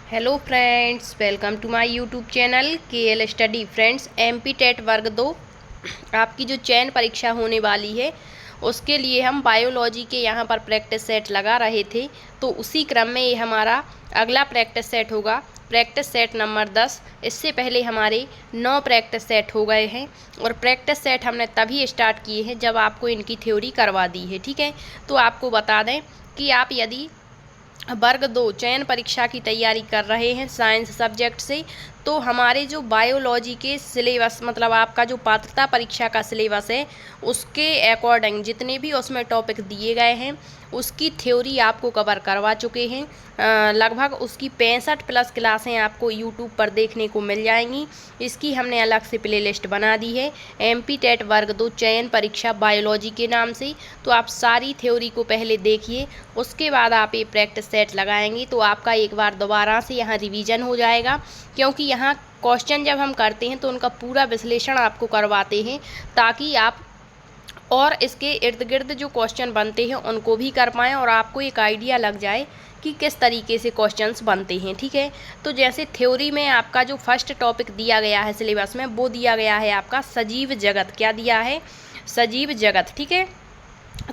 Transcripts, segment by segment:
Hello friends, welcome to my YouTube channel KL study. Friends, MP TET वर्ग 2 आपकी जो चयन परीक्षा होने वाली है उसके लिए हम बायोलॉजी के यहाँ पर प्रैक्टिस सेट लगा रहे थे। तो उसी क्रम में ये हमारा अगला प्रैक्टिस सेट होगा, प्रैक्टिस सेट नंबर 10। इससे पहले हमारे 9 प्रैक्टिस सेट हो गए हैं और प्रैक्टिस सेट हमने तभी स्टार्ट किए हैं जब आपको इनकी थ्योरी करवा दी है। ठीक है, तो आपको बता दें कि आप यदि वर्ग 2 चयन परीक्षा की तैयारी कर रहे हैं साइंस सब्जेक्ट से, तो हमारे जो बायोलॉजी के सिलेबस मतलब आपका जो पात्रता परीक्षा का सिलेबस है उसके अकॉर्डिंग जितने भी उसमें टॉपिक दिए गए हैं उसकी थ्योरी आपको कवर करवा चुके हैं। लगभग उसकी 65 प्लस क्लासें आपको यूट्यूब पर देखने को मिल जाएंगी। इसकी हमने अलग से प्लेलिस्ट बना दी है, एमपी टेट वर्ग 2 चयन परीक्षा बायोलॉजी के नाम से। तो आप सारी थ्योरी को पहले देखिए, उसके बाद आप ये प्रैक्टिस सेट लगाएंगे तो आपका एक बार दोबारा से यहाँ रिवीजन हो जाएगा। क्योंकि यहाँ क्वेश्चन जब हम करते हैं तो उनका पूरा विश्लेषण आपको करवाते हैं ताकि आप और इसके इर्द गिर्द जो क्वेश्चन बनते हैं उनको भी कर पाएँ और आपको एक आइडिया लग जाए कि किस तरीके से क्वेश्चंस बनते हैं। ठीक है, तो जैसे थ्योरी में आपका जो फर्स्ट टॉपिक दिया गया है सिलेबस में वो दिया गया है आपका सजीव जगत। क्या दिया है? सजीव जगत। ठीक है,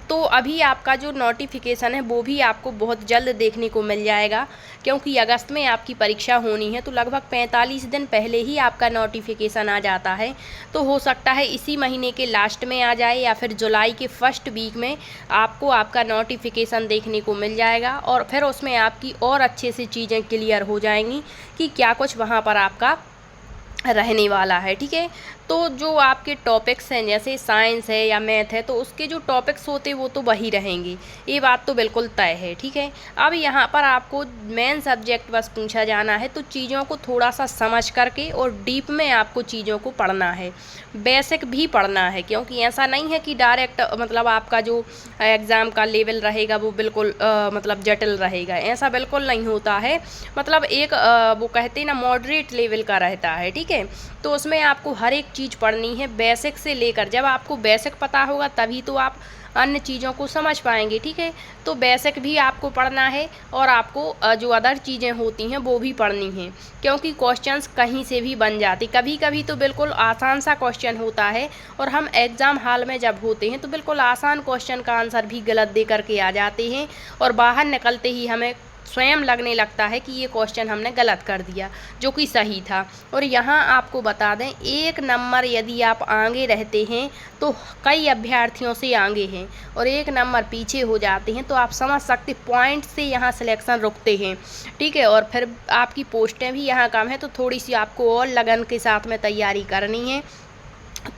तो अभी आपका जो नोटिफिकेशन है वो भी आपको बहुत जल्द देखने को मिल जाएगा क्योंकि अगस्त में आपकी परीक्षा होनी है। तो लगभग 45 दिन पहले ही आपका नोटिफिकेशन आ जाता है। तो हो सकता है इसी महीने के लास्ट में आ जाए या फिर जुलाई के फर्स्ट वीक में आपको आपका नोटिफिकेशन देखने को मिल जाएगा और फिर उसमें आपकी और अच्छे से चीज़ें क्लियर हो जाएंगी कि क्या कुछ वहाँ पर आपका रहने वाला है। ठीक है, तो जो आपके टॉपिक्स हैं जैसे साइंस है या मैथ है तो उसके जो टॉपिक्स होते वो तो वही रहेंगे, ये बात तो बिल्कुल तय है। ठीक है, अब यहाँ पर आपको मेन सब्जेक्ट बस पूछा जाना है तो चीज़ों को थोड़ा सा समझ करके और डीप में आपको चीज़ों को पढ़ना है, बेसिक भी पढ़ना है। क्योंकि ऐसा नहीं है कि डायरेक्ट मतलब आपका जो एग्ज़ाम का लेवल रहेगा वो बिल्कुल मतलब जटिल रहेगा, ऐसा बिल्कुल नहीं होता है। मतलब एक वो कहते हैं ना मॉडरेट लेवल का रहता है। ठीक है, तो उसमें आपको हर एक चीज़ पढ़नी है बेसिक से लेकर। जब आपको बेसिक पता होगा तभी तो आप अन्य चीज़ों को समझ पाएंगे। ठीक है, तो बेसिक भी आपको पढ़ना है और आपको जो अदर चीज़ें होती हैं वो भी पढ़नी हैं क्योंकि क्वेश्चंस कहीं से भी बन जाते। कभी कभी तो बिल्कुल आसान सा क्वेश्चन होता है और हम एग्ज़ाम हॉल में जब होते हैं तो बिल्कुल आसान क्वेश्चन का आंसर भी गलत दे करके आ जाते हैं और बाहर निकलते ही हमें स्वयं लगने लगता है कि ये क्वेश्चन हमने गलत कर दिया जो कि सही था। और यहाँ आपको बता दें, एक नंबर यदि आप आगे रहते हैं तो कई अभ्यर्थियों से आगे हैं और एक नंबर पीछे हो जाते हैं तो आप समझ सकते पॉइंट से यहाँ सिलेक्शन रुकते हैं। ठीक है, और फिर आपकी पोस्टें भी यहाँ कम है तो थोड़ी सी आपको और लगन के साथ में तैयारी करनी है।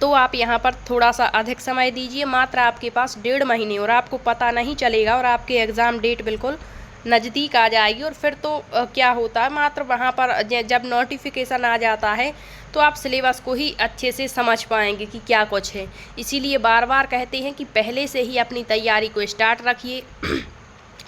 तो आप यहाँ पर थोड़ा सा अधिक समय दीजिए, मात्र आपके पास 1.5 महीने और आपको पता नहीं चलेगा और आपके एग्ज़ाम डेट बिल्कुल नज़दीक आ जाएगी। और फिर तो क्या होता है, मात्र वहाँ पर जब नोटिफिकेशन आ जाता है तो आप सिलेबस को ही अच्छे से समझ पाएंगे कि क्या कुछ है। इसीलिए बार बार कहते हैं कि पहले से ही अपनी तैयारी को स्टार्ट रखिए।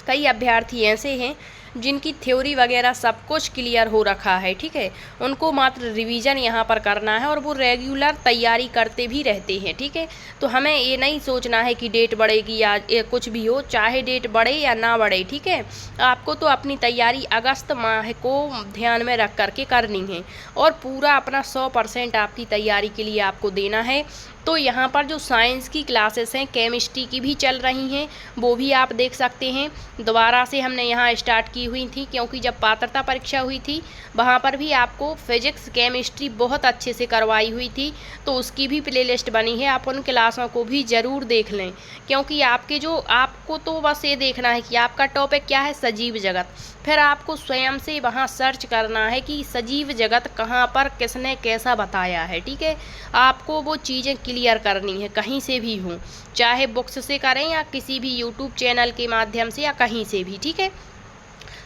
कई अभ्यर्थी ऐसे हैं जिनकी थ्योरी वगैरह सब कुछ क्लियर हो रखा है। ठीक है, उनको मात्र रिवीजन यहाँ पर करना है और वो रेगुलर तैयारी करते भी रहते हैं। ठीक है, तो हमें ये नहीं सोचना है कि डेट बढ़ेगी या कुछ भी हो, चाहे डेट बढ़े या ना बढ़े। ठीक है, आपको तो अपनी तैयारी अगस्त माह को ध्यान में रख करके करनी है और पूरा अपना 100% आपकी तैयारी के लिए आपको देना है। तो यहाँ पर जो साइंस की क्लासेस हैं, केमिस्ट्री की भी चल रही हैं, वो भी आप देख सकते हैं। दोबारा से हमने यहाँ स्टार्ट की हुई थी क्योंकि जब पात्रता परीक्षा हुई थी वहाँ पर भी आपको फिजिक्स केमिस्ट्री बहुत अच्छे से करवाई हुई थी, तो उसकी भी प्लेलिस्ट बनी है, आप उन क्लासों को भी ज़रूर देख लें। क्योंकि आपको तो बस ये देखना है कि आपका टॉपिक क्या है, सजीव जगत। फिर आपको स्वयं से वहाँ सर्च करना है कि सजीव जगत कहाँ पर किसने कैसा बताया है। ठीक है, आपको वो चीज़ें क्लियर करनी है कहीं से भी हो, चाहे बुक्स से करें या किसी भी यूट्यूब चैनल के माध्यम से या कहीं से भी। ठीक है,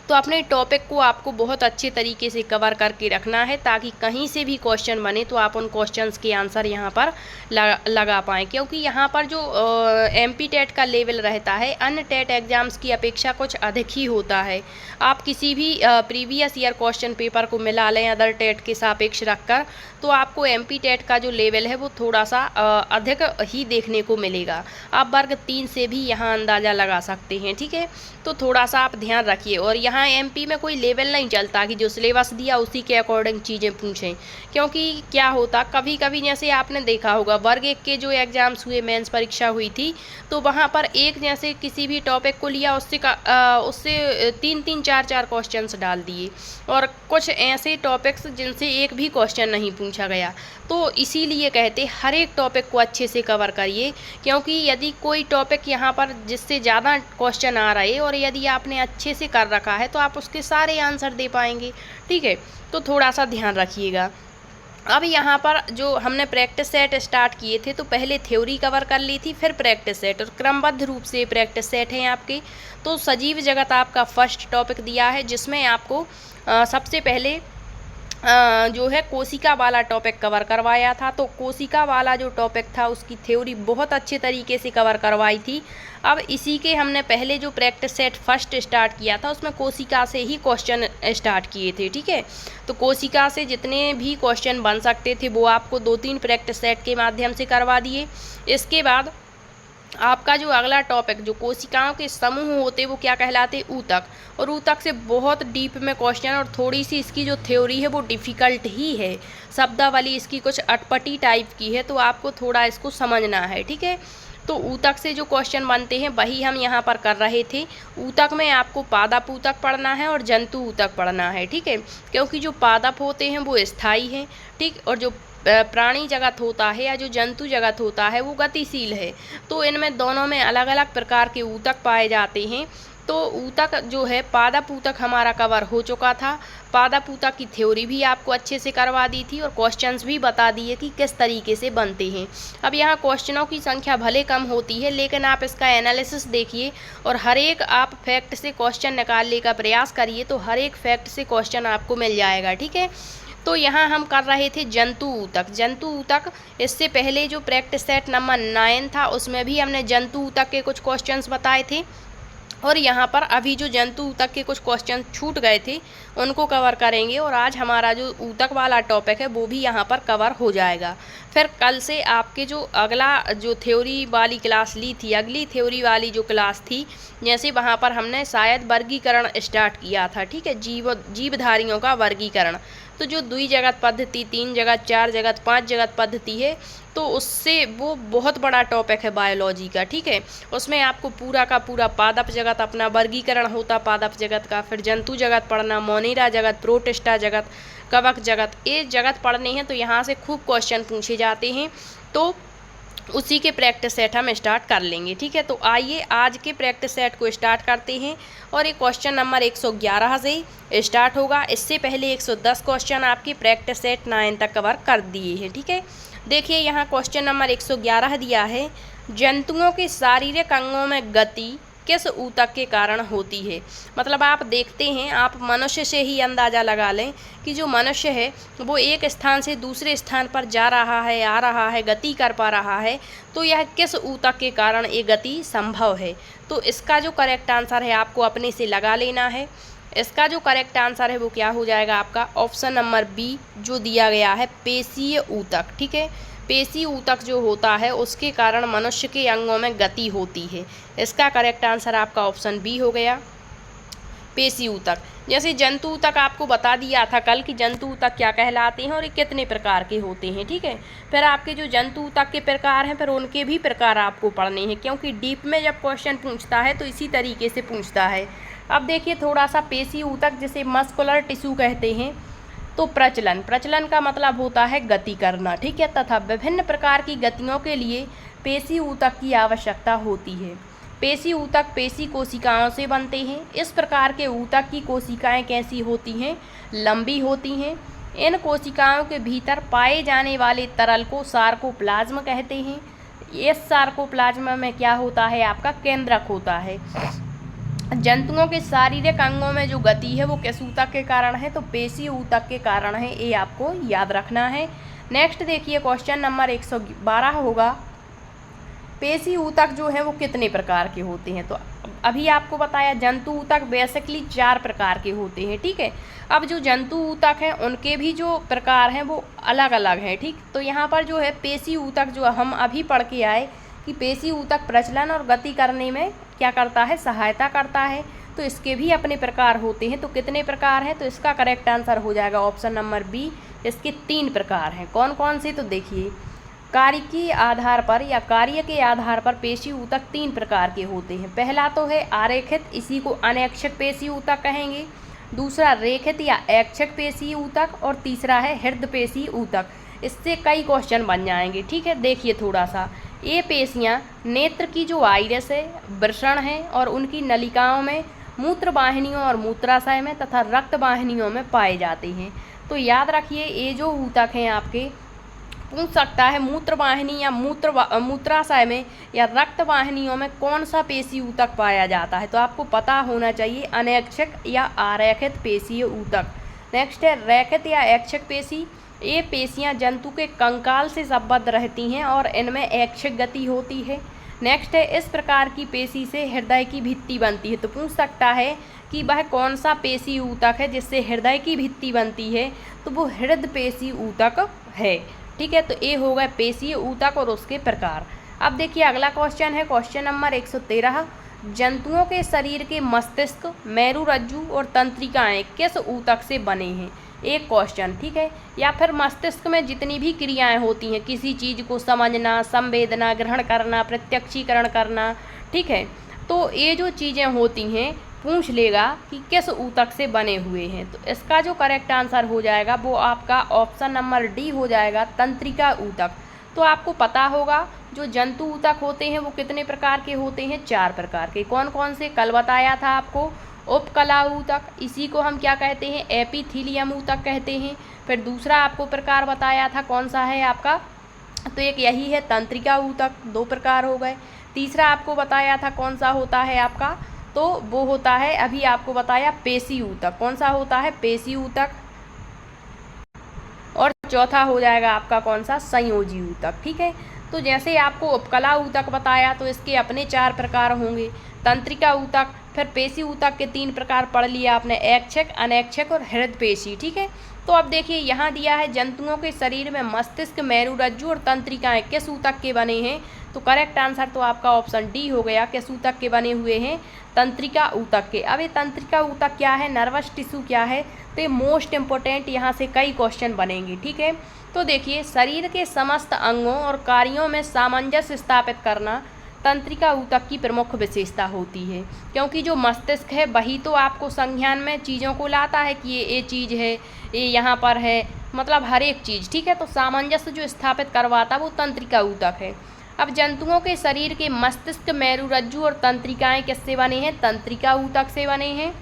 तो अपने टॉपिक को आपको बहुत अच्छे तरीके से कवर करके रखना है ताकि कहीं से भी क्वेश्चन बने तो आप उन क्वेश्चंस के आंसर यहाँ पर लगा पाएँ। क्योंकि यहाँ पर जो एमपी टेट का लेवल रहता है अन्य टेट एग्ज़ाम्स की अपेक्षा कुछ अधिक ही होता है। आप किसी भी प्रीवियस ईयर क्वेश्चन पेपर को मिला लें अदर टेट के सापेक्ष रखकर तो आपको एमपी टेट का जो लेवल है वो थोड़ा सा अधिक ही देखने को मिलेगा। आप वर्ग 3 से भी यहाँ अंदाज़ा लगा सकते हैं। ठीक है, तो थोड़ा सा आप ध्यान रखिए। और यहाँ यहाँ एमपी में कोई लेवल नहीं चलता कि जो सिलेबस दिया उसी के अकॉर्डिंग चीज़ें पूछें, क्योंकि क्या होता कभी कभी जैसे आपने देखा होगा वर्ग 1 के जो एग्ज़ाम्स हुए, मेंस परीक्षा हुई थी, तो वहाँ पर एक जैसे किसी भी टॉपिक को लिया उससे 3-3 4-4 क्वेश्चंस डाल दिए, और कुछ ऐसे टॉपिक्स जिनसे एक भी क्वेश्चन नहीं पूछा गया। तो इसीलिए कहते हर एक टॉपिक को अच्छे से कवर करिए, क्योंकि यदि कोई टॉपिक यहाँ पर जिससे ज़्यादा क्वेश्चन आ रहे और यदि आपने अच्छे से कर रखा है तो आप उसके सारे आंसर दे पाएंगे। ठीक है, तो थोड़ा सा ध्यान रखिएगा। अब यहाँ पर जो हमने प्रैक्टिस सेट स्टार्ट किए थे, तो पहले थ्योरी कवर कर ली थी, फिर प्रैक्टिस सेट, और क्रमबद्ध रूप से प्रैक्टिस सेट हैं आपके। तो सजीव जगत आपका फर्स्ट टॉपिक दिया है, जिसमें आपको सबसे पहले जो है कोशिका वाला टॉपिक कवर करवाया था। तो कोशिका वाला जो टॉपिक था उसकी थ्योरी बहुत अच्छे तरीके से कवर करवाई थी। अब इसी के हमने पहले जो प्रैक्टिस सेट फर्स्ट स्टार्ट किया था उसमें कोशिका से ही क्वेश्चन स्टार्ट किए थे। ठीक है, तो कोशिका से जितने भी क्वेश्चन बन सकते थे वो आपको 2-3 प्रैक्टिस सेट के माध्यम से करवा दिए। इसके बाद आपका जो अगला टॉपिक जो कोशिकाओं के समूह होते वो क्या कहलाते, ऊतक, और ऊतक से बहुत डीप में क्वेश्चन, और थोड़ी सी इसकी जो थ्योरी है वो डिफ़िकल्ट ही है, शब्दावली इसकी कुछ अटपटी टाइप की है, तो आपको थोड़ा इसको समझना है। ठीक है, तो ऊतक से जो क्वेश्चन बनते हैं वही हम यहाँ पर कर रहे थे। ऊतक में आपको पादप ऊतक पढ़ना है और जंतु ऊतक पढ़ना है। ठीक है, क्योंकि जो पादप होते हैं वो स्थायी हैं, ठीक, और जो प्राणी जगत होता है या जो जंतु जगत होता है वो गतिशील है। तो इनमें दोनों में अलग अलग प्रकार के ऊतक पाए जाते हैं। तो ऊतक जो है पादप ऊतक हमारा कवर हो चुका था। पादप ऊतक की थ्योरी भी आपको अच्छे से करवा दी थी और क्वेश्चंस भी बता दिए कि किस तरीके से बनते हैं। अब यहाँ क्वेश्चनों की संख्या भले कम होती है, लेकिन आप इसका एनालिसिस देखिए और हर एक आप फैक्ट से क्वेश्चन निकालने का प्रयास करिए, तो हर एक फैक्ट से क्वेश्चन आपको मिल जाएगा। ठीक है, तो यहाँ हम कर रहे थे जंतु ऊतक। जंतु ऊतक इससे पहले जो प्रैक्टिस सेट नंबर 9 था उसमें भी हमने जंतु ऊतक के कुछ क्वेश्चंस बताए थे, और यहाँ पर अभी जो जंतु ऊतक के कुछ क्वेश्चन छूट गए थे उनको कवर करेंगे, और आज हमारा जो ऊतक वाला टॉपिक है वो भी यहाँ पर कवर हो जाएगा। फिर कल से आपके जो अगला जो थ्योरी वाली क्लास ली थी, अगली थ्योरी वाली जो क्लास थी, जैसे वहाँ पर हमने शायद वर्गीकरण स्टार्ट किया था। ठीक है, जीवधारियों का वर्गीकरण, तो जो 2 जगत पद्धति, 3 जगत, 4 जगत, 5 जगत पद्धति है, तो उससे वो बहुत बड़ा टॉपिक है बायोलॉजी का। ठीक है, उसमें आपको पूरा का पूरा पादप जगत अपना वर्गीकरण होता पादप जगत का, फिर जंतु जगत पढ़ना, मोनिरा जगत, प्रोटिस्टा जगत, कवक जगत, ये जगत पढ़ने हैं। तो यहाँ से खूब क्वेश्चन पूछे जाते हैं, तो उसी के प्रैक्टिस सेट हम स्टार्ट कर लेंगे। ठीक है, तो आइए आज के प्रैक्टिस सेट को स्टार्ट करते हैं, और ये क्वेश्चन नंबर 111 से स्टार्ट होगा। इससे पहले 110 क्वेश्चन आपके प्रैक्टिस सेट 9 तक कवर कर दिए हैं। ठीक है, देखिए यहाँ क्वेश्चन नंबर 111 दिया है, जंतुओं के शारीरिक अंगों में गति किस ऊतक के कारण होती है। मतलब आप देखते हैं, आप मनुष्य से ही अंदाज़ा लगा लें कि जो मनुष्य है वो एक स्थान से दूसरे स्थान पर जा रहा है, आ रहा है, गति कर पा रहा है, तो यह किस ऊतक के कारण ये गति संभव है। तो इसका जो करेक्ट आंसर है आपको अपने से लगा लेना है। इसका जो करेक्ट आंसर है वो क्या हो जाएगा आपका, ऑप्शन नंबर बी जो दिया गया है, पेशीय ऊतक। ठीक है, पेशी ऊतक जो होता है उसके कारण मनुष्य के अंगों में गति होती है। इसका करेक्ट आंसर आपका ऑप्शन बी हो गया, पेशी ऊतक। जैसे जंतु ऊतक आपको बता दिया था कल कि जंतु ऊतक क्या कहलाते हैं और ये कितने प्रकार के होते हैं। ठीक है, फिर आपके जो जंतु ऊतक के प्रकार हैं फिर उनके भी प्रकार आपको पढ़ने हैं, क्योंकि डीप में जब क्वेश्चन पूछता है तो इसी तरीके से पूछता है। अब देखिए थोड़ा सा पेशी ऊतक जिसे मस्कुलर टिश्यू कहते हैं, तो प्रचलन का मतलब होता है गति करना। ठीक है, तथा विभिन्न प्रकार की गतियों के लिए पेशी ऊतक की आवश्यकता होती है। पेशी ऊतक पेशी कोशिकाओं से बनते हैं। इस प्रकार के ऊतक की कोशिकाएं कैसी होती हैं, लंबी होती हैं। इन कोशिकाओं के भीतर पाए जाने वाले तरल को सार्कोप्लाज्म कहते हैं। इस सार्कोप्लाज्म में क्या होता है, आपका केंद्रक होता है। जंतुओं के शारीरिक अंगों में जो गति है वो किस ऊतक के कारण है, तो पेशी ऊतक के कारण है, ये आपको याद रखना है। नेक्स्ट देखिए क्वेश्चन नंबर 112 होगा, पेशी ऊतक जो है वो कितने प्रकार के होते हैं। तो अभी आपको बताया जंतु ऊतक बेसिकली 4 प्रकार के होते हैं। ठीक है, अब जो जंतु ऊतक हैं उनके भी जो प्रकार हैं वो अलग अलग हैं। ठीक, तो यहाँ पर जो है पेशी ऊतक जो हम अभी पढ़ के आए कि पेशी ऊतक प्रचलन और गति करने में क्या करता है, सहायता करता है। तो इसके भी अपने प्रकार होते हैं। तो कितने प्रकार हैं? तो इसका करेक्ट आंसर हो जाएगा ऑप्शन नंबर बी, इसके 3 प्रकार हैं। कौन कौन से? तो देखिए, कार्य के आधार पर या कार्य के आधार पर पेशी ऊतक 3 प्रकार के होते हैं। पहला तो है आरेखित, इसी को अनैक्षिक पेशी ऊतक कहेंगे। दूसरा रेखित या ऐक्षिक पेशी ऊतक, और तीसरा है हृदय पेशी ऊतक। इससे कई क्वेश्चन बन जाएंगे, ठीक है। देखिए थोड़ा सा, ये पेशियाँ नेत्र की जो आइरिस है, वृषण है, और उनकी नलिकाओं में, मूत्र वाहिनियों और मूत्राशय में तथा रक्त वाहिनियों में पाए जाते हैं। तो याद रखिए, ये जो ऊतक हैं आपके, पूछ सकता है मूत्र वाहिनी या मूत्राशय में या रक्त वाहिनियों में कौन सा पेशी ऊतक पाया जाता है। तो आपको पता होना चाहिए अनैक्षिक या आरेखित पेशीय ऊतक। नेक्स्ट है रेखित या ऐक्षिक पेशी। ये पेशियाँ जंतु के कंकाल से संबद्ध रहती हैं और इनमें ऐक्षिक गति होती है। नेक्स्ट है, इस प्रकार की पेशी से हृदय की भित्ति बनती है। तो पूछ सकता है कि वह कौन सा पेशी ऊतक है जिससे हृदय की भित्ति बनती है, तो वो हृदय पेशी ऊतक है, ठीक है। तो ये हो गए पेशीय ऊतक और उसके प्रकार। अब देखिए अगला क्वेश्चन है क्वेश्चन नंबर 113। जंतुओं के शरीर के मस्तिष्क, मेरुरज्जु और तंत्रिकाएं किस ऊतक से बने हैं? एक क्वेश्चन, ठीक है। या फिर मस्तिष्क में जितनी भी क्रियाएं होती हैं, किसी चीज़ को समझना, संवेदना, ग्रहण करना, प्रत्यक्षीकरण करना, ठीक है, तो ये जो चीज़ें होती हैं, पूछ लेगा कि किस ऊतक से बने हुए हैं। तो इसका जो करेक्ट आंसर हो जाएगा वो आपका ऑप्शन नंबर डी हो जाएगा, तंत्रिका ऊतक। तो आपको पता होगा जो जंतु ऊतक होते हैं वो कितने प्रकार के होते हैं? 4 प्रकार के। कौन कौन से? कल बताया था आपको, उपकला ऊतक, इसी को हम क्या कहते हैं? एपिथीलियम ऊतक कहते हैं। फिर दूसरा आपको प्रकार बताया था, कौन सा है आपका? तो एक यही है तंत्रिका ऊतक, 2 प्रकार हो गए। तीसरा आपको बताया था कौन सा होता है आपका? तो वो होता है, अभी आपको बताया, पेशी ऊतक। कौन सा होता है? पेशी ऊतक। और चौथा हो जाएगा आपका कौन सा? संयोजी ऊतक, ठीक है। तो जैसे आपको उपकला ऊतक बताया तो इसके अपने 4 प्रकार होंगे, तंत्रिका ऊतक, फिर पेशी ऊतक के 3 प्रकार पढ़ लिया आपने, ऐक्षिक, अनैक्षिक और हृदय पेशी, ठीक है। तो अब देखिए यहाँ दिया है जंतुओं के शरीर में मस्तिष्क, मेरुरज्जु और तंत्रिकाएं किस ऊतक के बने हैं? तो करेक्ट आंसर तो आपका ऑप्शन डी हो गया, किस ऊतक के बने हुए हैं? तंत्रिका ऊतक के। अब ये तंत्रिका ऊतक क्या है, नर्वस टिश्यू क्या है, तो ये मोस्ट इम्पोर्टेंट, यहाँ से कई क्वेश्चन बनेंगे, ठीक है। तो देखिए, शरीर के समस्त अंगों और कार्यों में सामंजस्य स्थापित करना तंत्रिका ऊतक की प्रमुख विशेषता होती है, क्योंकि जो मस्तिष्क है वही तो आपको संज्ञान में चीज़ों को लाता है कि ये चीज़ है, ये यहाँ पर है, मतलब हर एक चीज़, ठीक है। तो सामंजस्य जो स्थापित करवाता वो तंत्रिका ऊतक है। अब जंतुओं के शरीर के मस्तिष्क, मेरुरज्जु और तंत्रिकाएं किससे बने हैं? तंत्रिका ऊतक से बने हैं।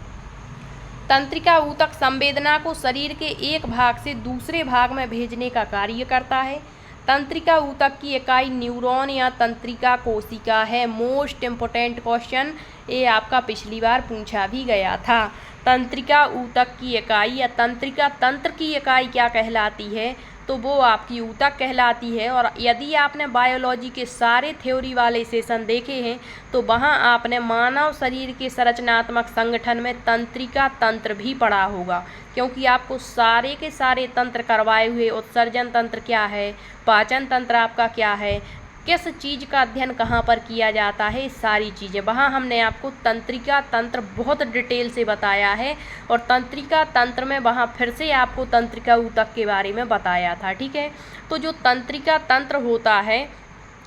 तंत्रिका ऊतक संवेदना को शरीर के एक भाग से दूसरे भाग में भेजने का कार्य करता है। तंत्रिका ऊतक की इकाई न्यूरॉन या तंत्रिका कोशिका है। मोस्ट इम्पोर्टेंट क्वेश्चन, ये आपका पिछली बार पूछा भी गया था। तंत्रिका ऊतक की इकाई या तंत्रिका तंत्र की इकाई क्या कहलाती है? तो वो आपकी ऊतक कहलाती है। और यदि आपने बायोलॉजी के सारे थ्योरी वाले सेशन देखे हैं तो वहाँ आपने मानव शरीर के संरचनात्मक संगठन में तंत्रिका तंत्र भी पढ़ा होगा, क्योंकि आपको सारे के सारे तंत्र करवाए हुए, उत्सर्जन तंत्र क्या है, पाचन तंत्र आपका क्या है, किस चीज़ का अध्ययन कहाँ पर किया जाता है, सारी चीज़ें वहाँ हमने आपको तंत्रिका तंत्र बहुत डिटेल से बताया है। और तंत्रिका तंत्र में वहाँ फिर से आपको तंत्रिका ऊतक के बारे में बताया था, ठीक है। तो जो तंत्रिका तंत्र होता है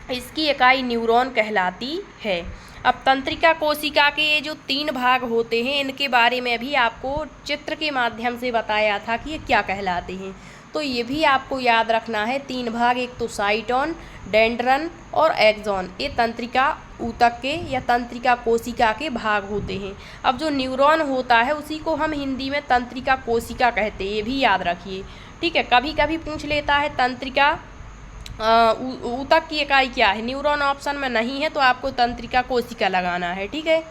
इसकी इकाई न्यूरॉन कहलाती है। अब तंत्रिका कोशिका के ये जो 3 भाग होते हैं इनके बारे में भी आपको चित्र के माध्यम से बताया था कि ये क्या कहलाते हैं। तो ये भी आपको याद रखना है, 3 भाग, एक तो साइटोन, डेंड्रन और एक्सॉन, ये तंत्रिका ऊतक के या तंत्रिका कोशिका के भाग होते हैं। अब जो न्यूरॉन होता है उसी को हम हिंदी में तंत्रिका कोशिका कहते हैं, ये भी याद रखिए, ठीक है। कभी कभी पूछ लेता है तंत्रिका ऊतक की इकाई क्या है, न्यूरॉन ऑप्शन में नहीं है तो आपको तंत्रिका कोशिका लगाना है, ठीक है।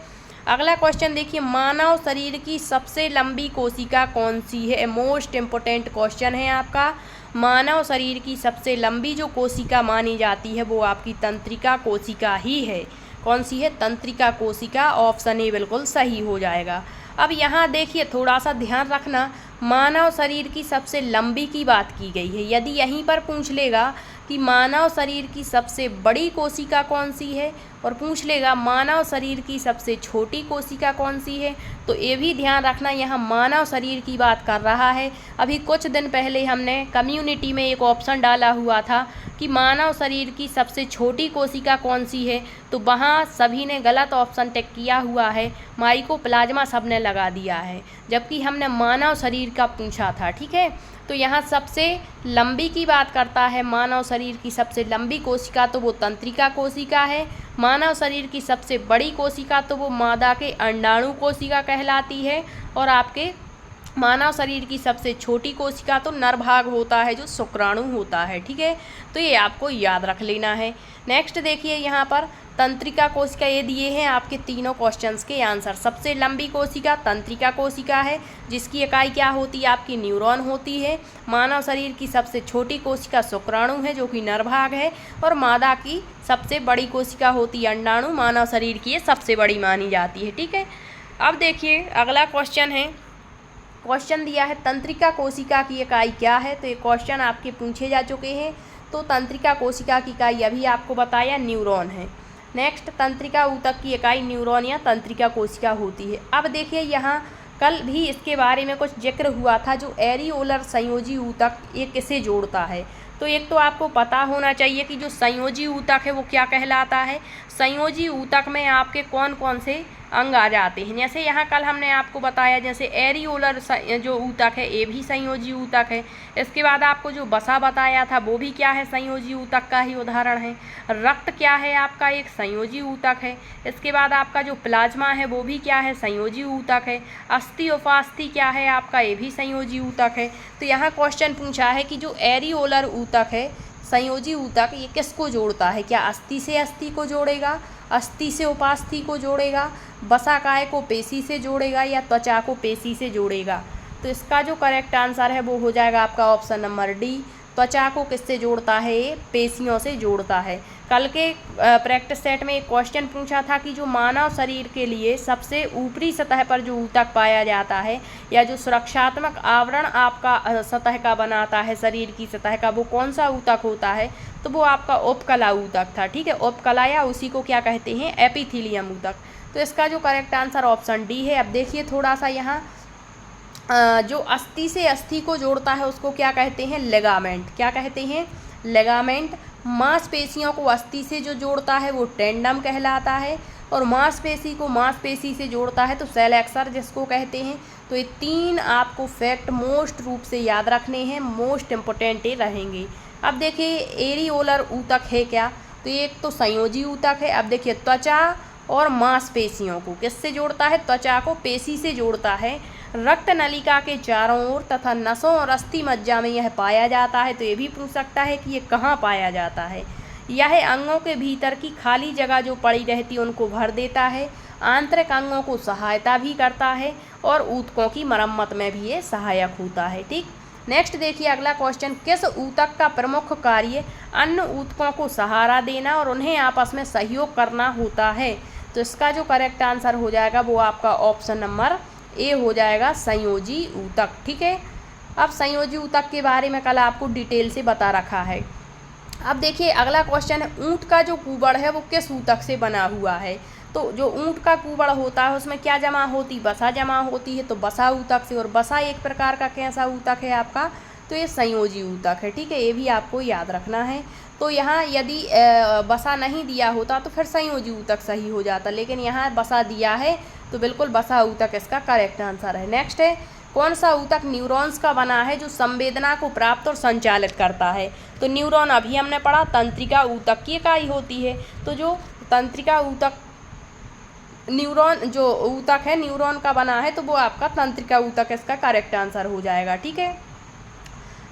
अगला क्वेश्चन देखिए, मानव शरीर की सबसे लंबी कोशिका कौन सी है? मोस्ट इम्पोर्टेंट क्वेश्चन है आपका। मानव शरीर की सबसे लंबी जो कोशिका मानी जाती है वो आपकी तंत्रिका कोशिका ही है। कौन सी है? तंत्रिका कोशिका। ऑप्शन ए बिल्कुल सही हो जाएगा। अब यहाँ देखिए थोड़ा सा ध्यान रखना, मानव शरीर की सबसे लंबी की बात की गई है। यदि यहीं पर पूछ लेगा कि मानव शरीर की सबसे बड़ी कोशिका कौन सी है, और पूछ लेगा मानव शरीर की सबसे छोटी कोशिका कौन सी है। तो ये भी ध्यान रखना, यहाँ मानव शरीर की बात कर रहा है। अभी कुछ दिन पहले हमने कम्युनिटी में एक ऑप्शन डाला हुआ था कि मानव शरीर की सबसे छोटी कोशिका कौन सी है, तो वहाँ सभी ने गलत ऑप्शन टिक किया हुआ है, माइकोप्लाज्मा सबने लगा दिया है, जबकि हमने मानव शरीर का पूछा था। ठीक है, तो यहाँ सबसे लंबी की बात करता है, मानव शरीर की सबसे लंबी कोशिका तो वो तंत्रिका कोशिका है। मानव शरीर की सबसे बड़ी कोशिका तो वो मादा के अंडाणु कोशिका कहलाती है। और आपके मानव शरीर की सबसे छोटी कोशिका तो नरभाग होता है, जो शुक्राणु होता है। ठीक है, तो ये आपको याद रख लेना है। नेक्स्ट देखिए, यहाँ पर तंत्रिका कोशिका ये दिए हैं आपके तीनों क्वेश्चंस के आंसर। सबसे लंबी कोशिका तंत्रिका कोशिका है, जिसकी इकाई क्या होती है, आपकी न्यूरॉन होती है। मानव शरीर की सबसे छोटी कोशिका शुक्राणु है, जो कि नरभाग है। और मादा की सबसे बड़ी कोशिका होती है अंडाणु, मानव शरीर की ये सबसे बड़ी मानी जाती है। ठीक है, अब देखिए अगला क्वेश्चन है, क्वेश्चन दिया है तंत्रिका कोशिका की इकाई क्या है। तो ये क्वेश्चन आपके पूछे जा चुके हैं। तो तंत्रिका कोशिका की इकाई अभी आपको बताया न्यूरॉन है। नेक्स्ट, तंत्रिका ऊतक की इकाई न्यूरॉन या तंत्रिका कोशिका होती है। अब देखिए, यहाँ कल भी इसके बारे में कुछ जिक्र हुआ था, जो एरियोलर संयोजी ऊतक ये किसे जोड़ता है। तो एक तो आपको पता होना चाहिए कि जो संयोजी ऊतक है वो क्या कहलाता है। संयोजी ऊतक में आपके कौन कौन से अंग आ जाते हैं, जैसे यहाँ कल हमने आपको बताया, जैसे एरियोलर जो ऊतक है ये भी संयोजी ऊतक है। इसके बाद आपको जो वसा बताया था वो भी क्या है, संयोजी ऊतक का ही उदाहरण है। रक्त क्या है आपका, एक संयोजी ऊतक है। इसके बाद आपका जो प्लाज्मा है वो भी क्या है, संयोजी ऊतक है। अस्थि उपास्थि क्या है आपका, ये भी संयोजी ऊतक है। तो यहाँ क्वेश्चन पूछा है कि जो एरियोलर ऊतक है, संयोजी ऊतक, ये किसको जोड़ता है, क्या अस्थि से अस्थि को जोड़ेगा, अस्थि से उपास्थि को जोड़ेगा, वसाकाय को पेशी से जोड़ेगा, या त्वचा को पेशी से जोड़ेगा। तो इसका जो करेक्ट आंसर है वो हो जाएगा आपका ऑप्शन नंबर डी। त्वचा को किससे जोड़ता है, ये पेशियों से जोड़ता है। कल के प्रैक्टिस सेट में एक क्वेश्चन पूछा था कि जो मानव शरीर के लिए सबसे ऊपरी सतह पर जो ऊतक पाया जाता है, या जो सुरक्षात्मक आवरण आपका सतह का बनाता है, शरीर की सतह का, वो कौन सा ऊतक होता है। तो वो आपका उपकला ऊतक था। ठीक है, उपकला या उसी को क्या कहते हैं, एपिथीलियम ऊतक। तो इसका जो करेक्ट आंसर ऑप्शन डी है। अब देखिए थोड़ा सा यहाँ जो अस्थि से अस्थि को जोड़ता है उसको क्या कहते हैं, लिगामेंट। क्या कहते हैं, लिगामेंट। मांसपेशियों को अस्थि से जो जोड़ता है वो टेंडम कहलाता है, और मांसपेशी को मांसपेशी से जोड़ता है तो सेल एक्सर जिसको कहते हैं। तो ये तीन आपको फैक्ट मोस्ट रूप से याद रखने हैं, मोस्ट इम्पोर्टेंट ये रहेंगे। अब देखिए एरियोलर ऊतक है क्या, तो ये एक तो संयोजी ऊतक है। अब देखिए त्वचा और मांसपेशियों को किससे जोड़ता है, त्वचा को पेशी से जोड़ता है। रक्त नलिका के चारों ओर तथा नसों और अस्थि मज्जा में यह पाया जाता है। तो ये भी पूछ सकता है कि ये कहाँ पाया जाता है। यह अंगों के भीतर की खाली जगह जो पड़ी रहती है उनको भर देता है। आंतरिक अंगों को सहायता भी करता है, और ऊतकों की मरम्मत में भी ये सहायक होता है। ठीक, नेक्स्ट देखिए अगला क्वेश्चन, किस ऊतक का प्रमुख कार्य अन्य ऊतकों को सहारा देना और उन्हें आपस में सहयोग करना होता है। तो इसका जो करेक्ट आंसर हो जाएगा वो आपका ऑप्शन नंबर ए हो जाएगा, संयोजी ऊतक। ठीक है, अब संयोजी ऊतक के बारे में कल आपको डिटेल से बता रखा है। अब देखिए अगला क्वेश्चन है, ऊँट का जो कुबड़ है वो किस ऊतक से बना हुआ है। तो जो ऊँट का कुबड़ होता है उसमें क्या जमा होती, वसा जमा होती है। तो वसा ऊतक से, और वसा एक प्रकार का कैसा ऊतक है आपका, तो ये संयोजी ऊतक है। ठीक है, ये भी आपको याद रखना है। तो यहाँ यदि वसा नहीं दिया होता तो फिर संयोजी ऊतक सही हो जाता, लेकिन यहाँ वसा दिया है तो बिल्कुल वसा ऊतक इसका करेक्ट आंसर है। नेक्स्ट है, कौन सा ऊतक न्यूरॉन्स का बना है जो संवेदना को प्राप्त और संचालित करता है। तो न्यूरॉन अभी हमने पढ़ा तंत्रिका ऊतक की इकाई होती है। तो जो तंत्रिका ऊतक न्यूरॉन जो ऊतक है न्यूरॉन का बना है, तो वो आपका तंत्रिका ऊतक इसका करेक्ट आंसर हो जाएगा। ठीक है,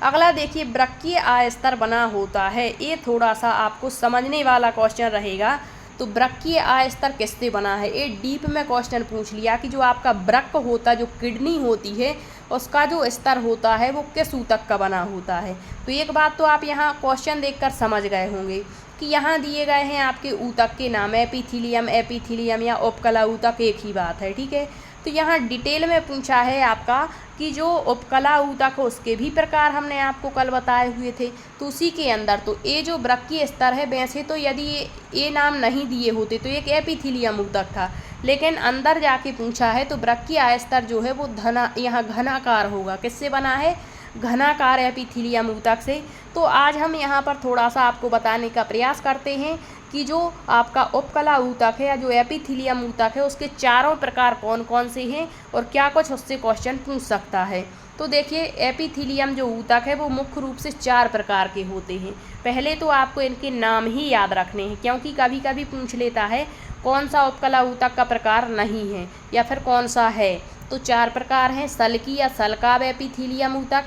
अगला देखिए, ब्रकीय आयस्तर बना होता है। ये थोड़ा सा आपको समझने वाला क्वेश्चन रहेगा। तो ब्रकीय आयस्तर किससे बना है, ये डीप में क्वेश्चन पूछ लिया कि जो आपका ब्रक होता है, जो किडनी होती है, उसका जो स्तर होता है वो किस ऊतक का बना होता है। तो एक बात तो आप यहाँ क्वेश्चन देखकर समझ गए होंगे कि यहाँ दिए गए हैं आपके ऊतक के नाम, एपिथीलियम, एपिथीलियम या उपकला ऊतक, एक ही बात है। ठीक है, तो यहाँ डिटेल में पूछा है आपका कि जो उपकला ऊतक है उसके भी प्रकार हमने आपको कल बताए हुए थे। तो उसी के अंदर तो ये जो वृक्कीय स्तर है, वैसे तो यदि ये नाम नहीं दिए होते तो एक एपिथीलियम ऊतक था, लेकिन अंदर जाके पूछा है तो वृक्कीय स्तर जो है वो यहाँ घनाकार होगा। किससे बना है? घनाकार एपिथीलियम ऊतक से। तो आज हम यहाँ पर थोड़ा सा आपको बताने का प्रयास करते हैं कि जो आपका उपकला ऊतक है या जो एपिथीलियम ऊतक है उसके चारों प्रकार कौन कौन से हैं और क्या कुछ उससे क्वेश्चन पूछ सकता है। तो देखिए, एपिथीलियम जो ऊतक है वो मुख्य रूप से 4 प्रकार के होते हैं। पहले तो आपको इनके नाम ही याद रखने हैं, क्योंकि कभी कभी पूछ लेता है कौन सा उपकला ऊतक का प्रकार नहीं है या फिर कौन सा है। तो 4 प्रकार हैं। सल्की या सल्काव एपिथीलियम ऊतक,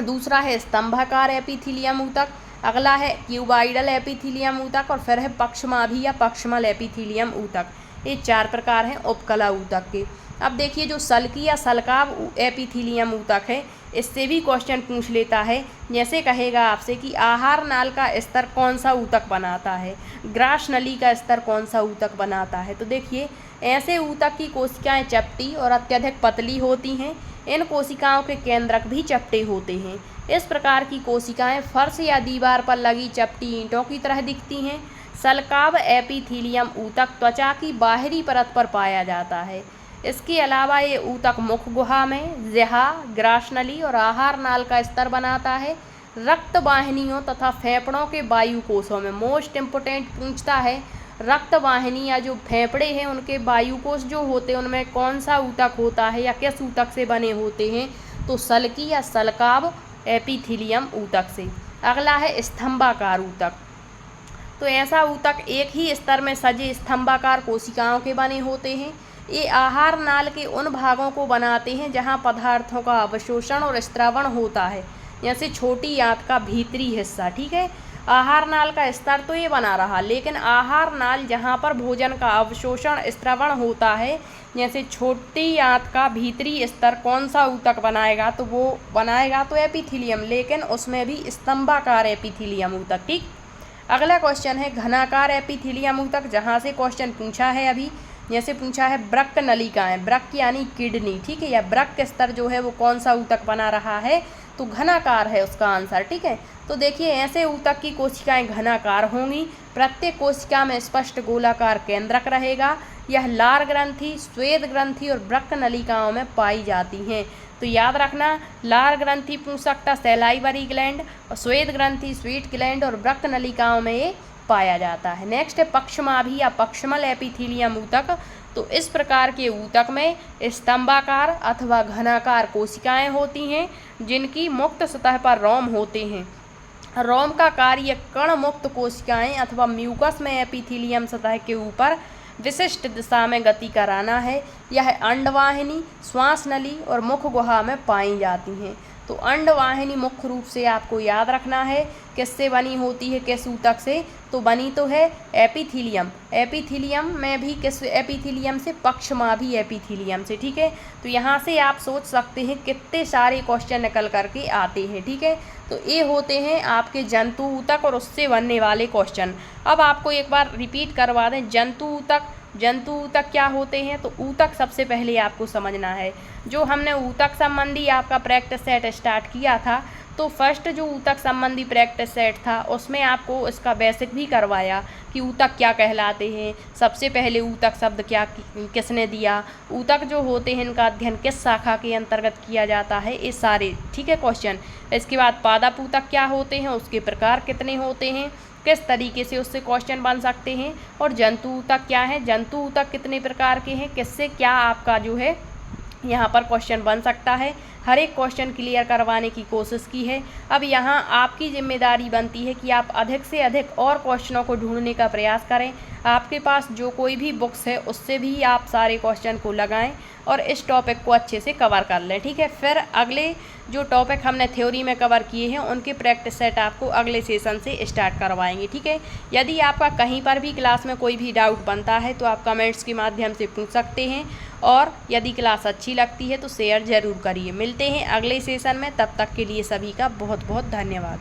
दूसरा है स्तंभाकार एपिथीलियम ऊतक, अगला है क्यूबाइडल एपिथीलियम ऊतक और फिर है पक्षमाभी या पक्षमल एपिथीलियम ऊतक। ये 4 प्रकार हैं उपकला ऊतक के। अब देखिए, जो सल्की या सल्काव एपिथीलियम ऊतक है इससे भी क्वेश्चन पूछ लेता है। जैसे कहेगा आपसे कि आहार नाल का स्तर कौन सा ऊतक बनाता है, ग्रास नली का स्तर कौन सा ऊतक बनाता है। तो देखिए, ऐसे ऊतक की कोशिकाएं चपटी और अत्यधिक पतली होती हैं। इन कोशिकाओं के केंद्रक भी चपटे होते हैं। इस प्रकार की कोशिकाएं फर्श या दीवार पर लगी चपटी ईंटों की तरह दिखती हैं। सल्काव एपिथीलियम ऊतक त्वचा की बाहरी परत पर पाया जाता है। इसके अलावा ये ऊतक मुख गुहा में जिहा, ग्रासनली और आहार नाल का स्तर बनाता है। रक्त वाहिनियों तथा फेफड़ों के वायु कोषों में मोस्ट इम्पोर्टेंट पूछता है, रक्त वाहिनी या जो फेफड़े हैं उनके वायु कोष जो होते हैं उनमें कौन सा ऊतक होता है या किस ऊतक से बने होते हैं। तो सल्की या सल्काव एपिथीलियम ऊतक से। अगला है स्तंभाकार ऊतक। तो ऐसा ऊतक एक ही स्तर में सजे स्तंभाकार कोशिकाओं के बने होते हैं। ये आहार नाल के उन भागों को बनाते हैं जहाँ पदार्थों का अवशोषण और स्त्रवण होता है, जैसे छोटी आंत का भीतरी हिस्सा। ठीक है, आहार नाल का स्तर तो ये बना रहा, लेकिन आहार नाल जहाँ पर भोजन का अवशोषण स्त्रवण होता है, जैसे छोटी आंत का भीतरी स्तर कौन सा ऊतक बनाएगा, तो वो बनाएगा तो एपिथीलियम, लेकिन उसमें भी स्तंभाकार एपिथीलियम ऊतक। ठीक, अगला क्वेश्चन है घनाकार एपिथीलियम ऊतक, जहाँ से क्वेश्चन पूछा है अभी। जैसे पूछा है वृक्क नलिकाएं, वृक्क यानी किडनी, ठीक है, या वृक्क स्तर जो है वो कौन सा ऊतक बना रहा है, तो घनाकार है उसका आंसर। ठीक है, तो देखिए, ऐसे ऊतक की कोशिकाएं घनाकार होंगी। प्रत्येक कोशिका में स्पष्ट गोलाकार केंद्रक रहेगा। यह लार ग्रंथि, श्वेत ग्रंथि और वृक्क नलिकाओं में पाई जाती हैं। तो याद रखना, लार ग्रंथि पूछ सकता सैलाइवरी ग्लैंड, और श्वेत ग्रंथि स्वीट ग्लैंड और वृक्क नलिकाओं में ये पाया जाता है। नेक्स्ट है पक्षमाभी या पक्षमल एपिथीलियम ऊतक। तो इस प्रकार के ऊतक में स्तंभाकार अथवा घनाकार कोशिकाएं होती हैं, जिनकी मुक्त सतह पर रोम होते हैं। रोम का कार्य कण मुक्त कोशिकाएं अथवा म्यूकस में एपिथीलियम सतह के ऊपर विशिष्ट दिशा में गति कराना है। यह अंडवाहिनी, श्वास नली और मुख गुहा में पाई जाती हैं। तो अंडवाहिनी मुख्य रूप से आपको याद रखना है किससे बनी होती है, किस ऊतक से, तो बनी तो है एपिथीलियम। एपिथीलियम में भी किस एपिथीलियम से, पक्षमाभी एपिथीलियम से। ठीक है, तो यहाँ से आप सोच सकते हैं कितने सारे क्वेश्चन निकल करके आते हैं। ठीक है, तो ये होते हैं आपके जंतु ऊतक और उससे बनने वाले क्वेश्चन। अब आपको एक बार रिपीट करवा दें, जंतु ऊतक, जंतु ऊतक क्या होते हैं। तो ऊतक सबसे पहले आपको समझना है। जो हमने ऊतक संबंधी आपका प्रैक्टिस सेट स्टार्ट किया था, तो फर्स्ट जो ऊतक संबंधी प्रैक्टिस सेट था उसमें आपको इसका बेसिक भी करवाया कि ऊतक क्या कहलाते हैं। सबसे पहले ऊतक शब्द क्या किसने दिया, ऊतक जो होते हैं इनका अध्ययन किस शाखा के अंतर्गत किया जाता है, ये सारे ठीक है क्वेश्चन। इसके बाद पादप ऊतक क्या होते हैं, उसके प्रकार कितने होते हैं, किस तरीके से उससे क्वेश्चन बन सकते हैं, और जंतु ऊतक क्या है, जंतु ऊतक कितने प्रकार के हैं, किससे क्या आपका जो है यहाँ पर क्वेश्चन बन सकता है। हर एक क्वेश्चन क्लियर करवाने की कोशिश की है। अब यहाँ आपकी जिम्मेदारी बनती है कि आप अधिक से अधिक और क्वेश्चनों को ढूंढने का प्रयास करें। आपके पास जो कोई भी बुक्स है उससे भी आप सारे क्वेश्चन को लगाएं और इस टॉपिक को अच्छे से कवर कर लें। ठीक है, फिर अगले जो टॉपिक हमने थ्योरी में कवर किए हैं उनके प्रैक्टिस सेट आपको अगले सेशन से स्टार्ट करवाएंगे। ठीक है, यदि आपका कहीं पर भी क्लास में कोई भी डाउट बनता है तो आप कमेंट्स के माध्यम से पूछ सकते हैं, और यदि क्लास अच्छी लगती है तो शेयर ज़रूर करिए। मिलते हैं अगले सेशन में, तब तक के लिए सभी का बहुत बहुत धन्यवाद।